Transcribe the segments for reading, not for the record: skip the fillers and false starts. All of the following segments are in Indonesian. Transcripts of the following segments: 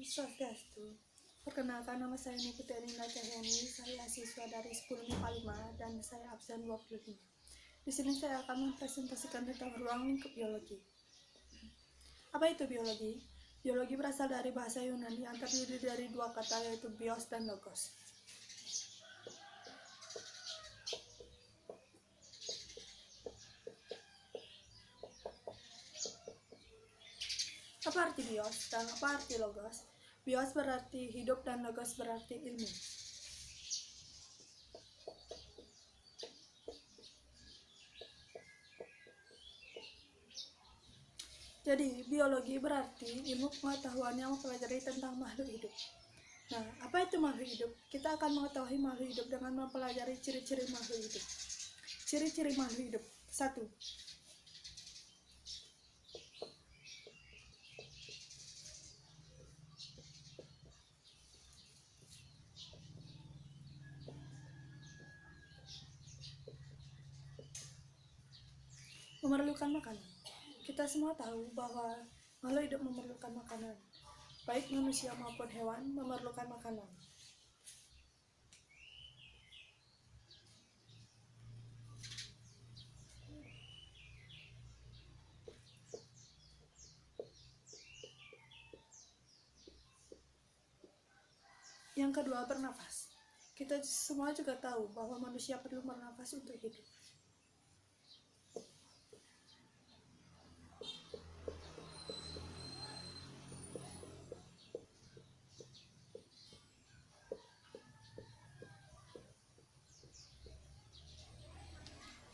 Swastiastu. Perkenalkan, nama saya Nikuti Aninda Cahyani. Saya siswa dari 10 MIPA 5 dan saya absen 25. Di sini saya akan mempresentasikan tentang ruang lingkup biologi. Apa itu biologi? Biologi berasal dari bahasa Yunani yang terdiri dari dua kata, yaitu bios dan logos. Apa arti bios dan apa arti logos? Bios berarti hidup dan logos berarti ilmu. Jadi, biologi berarti ilmu pengetahuan yang mempelajari tentang makhluk hidup. Nah, apa itu makhluk hidup? Kita akan mengetahui makhluk hidup dengan mempelajari ciri-ciri makhluk hidup. Ciri-ciri makhluk hidup. 1. Memerlukan makanan. Kita semua tahu bahwa makhluk hidup memerlukan makanan. Baik manusia maupun hewan memerlukan makanan. Yang kedua, bernafas. Kita semua juga tahu bahwa manusia perlu bernafas untuk hidup.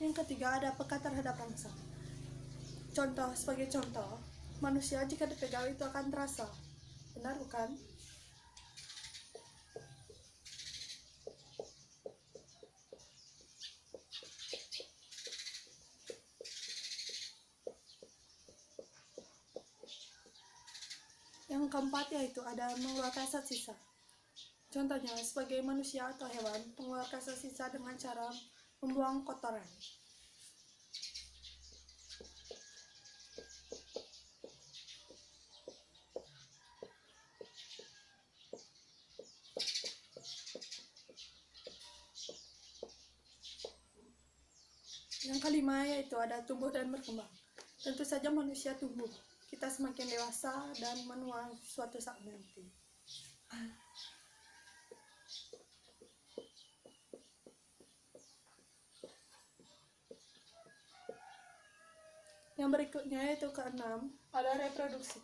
Yang ketiga, ada peka terhadap rangsang. Sebagai contoh, manusia jika dipegang itu akan terasa. Benar bukan? Yang keempat yaitu ada mengeluarkan zat sisa. Contohnya, sebagai manusia atau hewan, mengeluarkan zat sisa dengan cara membuang kotoran. Yang kelima yaitu ada tumbuh dan berkembang. Tentu saja manusia tumbuh. Kita semakin dewasa dan menua suatu saat nanti. Yang berikutnya yaitu keenam, ada reproduksi.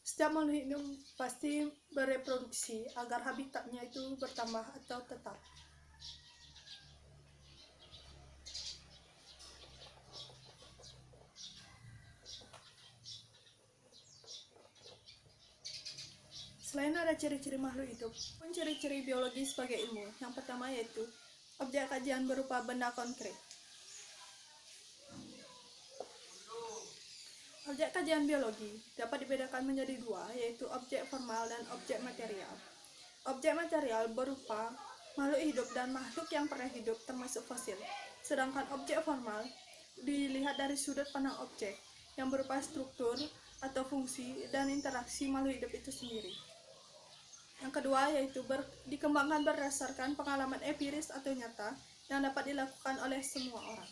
Setiap makhluk hidup pasti bereproduksi agar habitatnya itu bertambah atau tetap. Selain ada ciri-ciri makhluk hidup, pun ciri-ciri biologi sebagai ilmu. Yang pertama yaitu objek kajian berupa benda konkret. Objek kajian biologi dapat dibedakan menjadi dua, yaitu objek formal dan objek material. Objek material berupa makhluk hidup dan makhluk yang pernah hidup termasuk fosil. Sedangkan objek formal dilihat dari sudut pandang objek yang berupa struktur atau fungsi dan interaksi makhluk hidup itu sendiri. Yang kedua yaitu dikembangkan berdasarkan pengalaman empiris atau nyata yang dapat dilakukan oleh semua orang.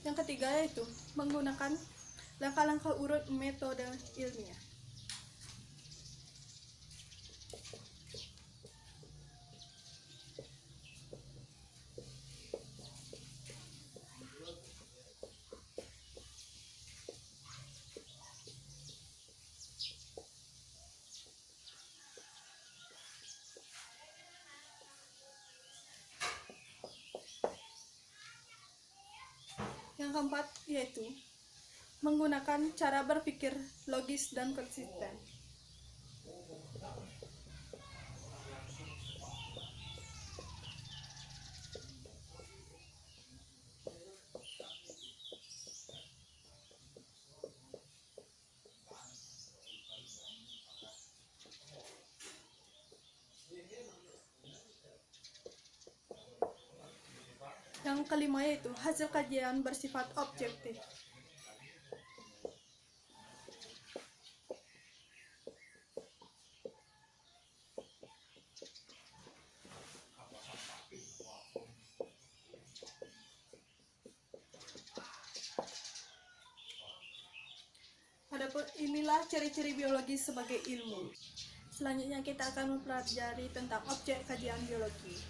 Yang ketiga yaitu menggunakan langkah-langkah urut metode ilmiah. Yang keempat yaitu menggunakan cara berpikir logis dan konsisten. Yang kelima yaitu hasil kajian bersifat objektif. Adapun inilah ciri-ciri biologi sebagai ilmu. Selanjutnya kita akan mempelajari tentang objek kajian biologi.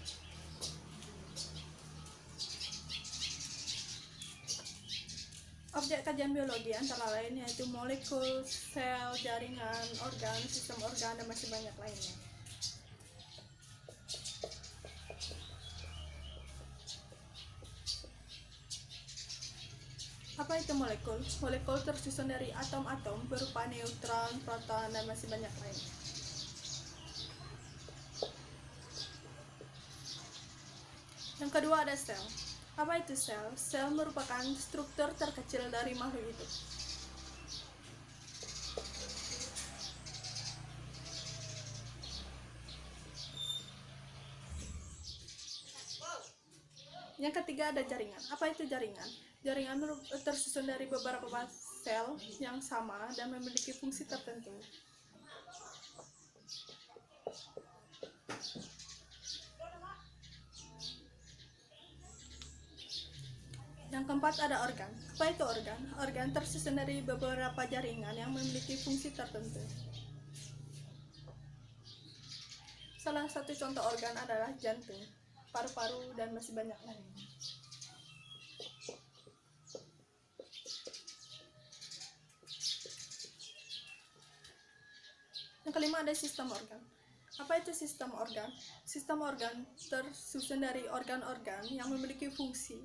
Objek kajian biologi antara lain yaitu molekul, sel, jaringan, organ, sistem organ, dan masih banyak lainnya. Apa itu molekul? Molekul tersusun dari atom-atom berupa neutron, proton, dan masih banyak lainnya. Yang kedua ada sel. Apa itu sel? Sel merupakan struktur terkecil dari makhluk hidup. Yang ketiga ada jaringan. Apa itu jaringan? Jaringan tersusun dari beberapa sel yang sama dan memiliki fungsi tertentu. Yang keempat ada organ. Apa itu organ? Organ tersusun dari beberapa jaringan yang memiliki fungsi tertentu. Salah satu contoh organ adalah jantung, paru-paru, dan masih banyak lainnya. Yang kelima ada sistem organ. Apa itu sistem organ? Sistem organ tersusun dari organ-organ yang memiliki fungsi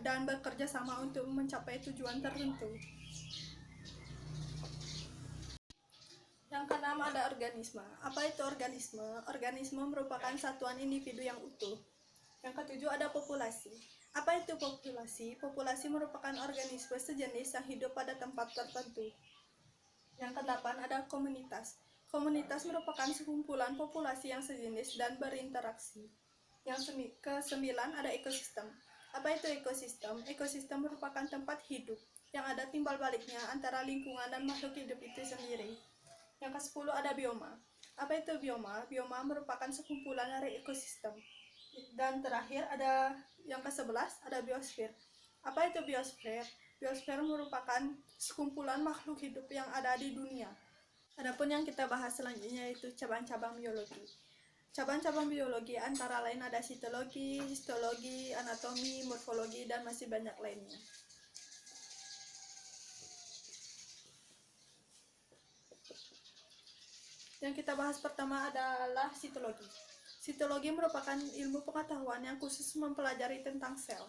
dan bekerja sama untuk mencapai tujuan tertentu. Yang keenam ada organisme. Apa itu organisme? Organisme merupakan satuan individu yang utuh. Yang ketujuh ada populasi. Apa itu populasi? Populasi merupakan organisme sejenis yang hidup pada tempat tertentu. Yang kedelapan ada komunitas. Komunitas merupakan sekumpulan populasi yang sejenis dan berinteraksi. Yang kesembilan ada ekosistem. Apa itu ekosistem? Ekosistem merupakan tempat hidup yang ada timbal baliknya antara lingkungan dan makhluk hidup itu sendiri. Yang ke-10 ada bioma. Apa itu bioma? Bioma merupakan sekumpulan dari ekosistem. Dan terakhir ada yang ke-11 ada biosfer. Apa itu biosfer? Biosfer merupakan sekumpulan makhluk hidup yang ada di dunia. Adapun yang kita bahas selanjutnya yaitu cabang-cabang biologi. Cabang-cabang biologi antara lain ada sitologi, histologi, anatomi, morfologi, dan masih banyak lainnya. Yang kita bahas pertama adalah sitologi. Sitologi merupakan ilmu pengetahuan yang khusus mempelajari tentang sel.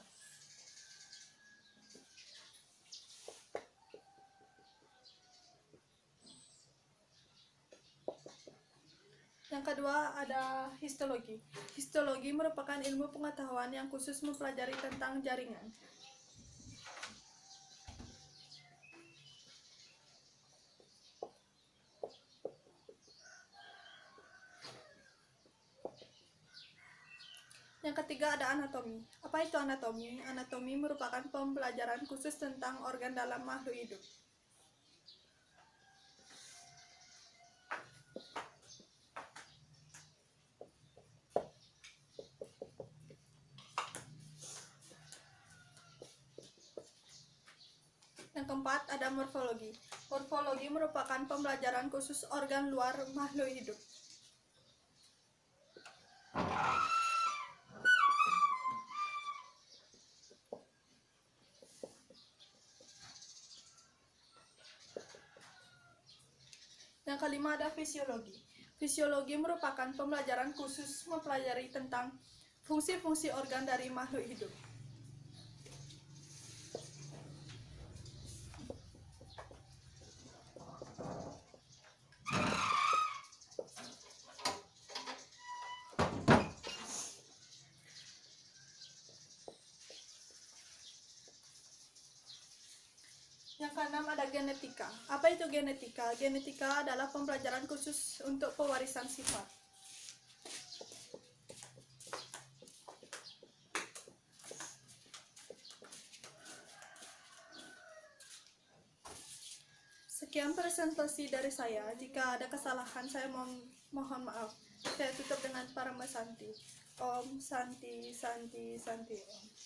Yang kedua ada histologi. Histologi merupakan ilmu pengetahuan yang khusus mempelajari tentang jaringan. Yang ketiga ada anatomi. Apa itu anatomi? Anatomi merupakan pembelajaran khusus tentang organ dalam makhluk hidup. Yang keempat ada morfologi. Morfologi merupakan pembelajaran khusus organ luar makhluk hidup. Yang kelima ada fisiologi. Fisiologi merupakan pembelajaran khusus mempelajari tentang fungsi-fungsi organ dari makhluk hidup. Yang keenam ada genetika. Apa itu genetika? Genetika adalah pembelajaran khusus untuk pewarisan sifat. Sekian presentasi dari saya. Jika ada kesalahan, saya mohon maaf. Saya tutup dengan Parama Santi. Om Santi Santi Santi Om.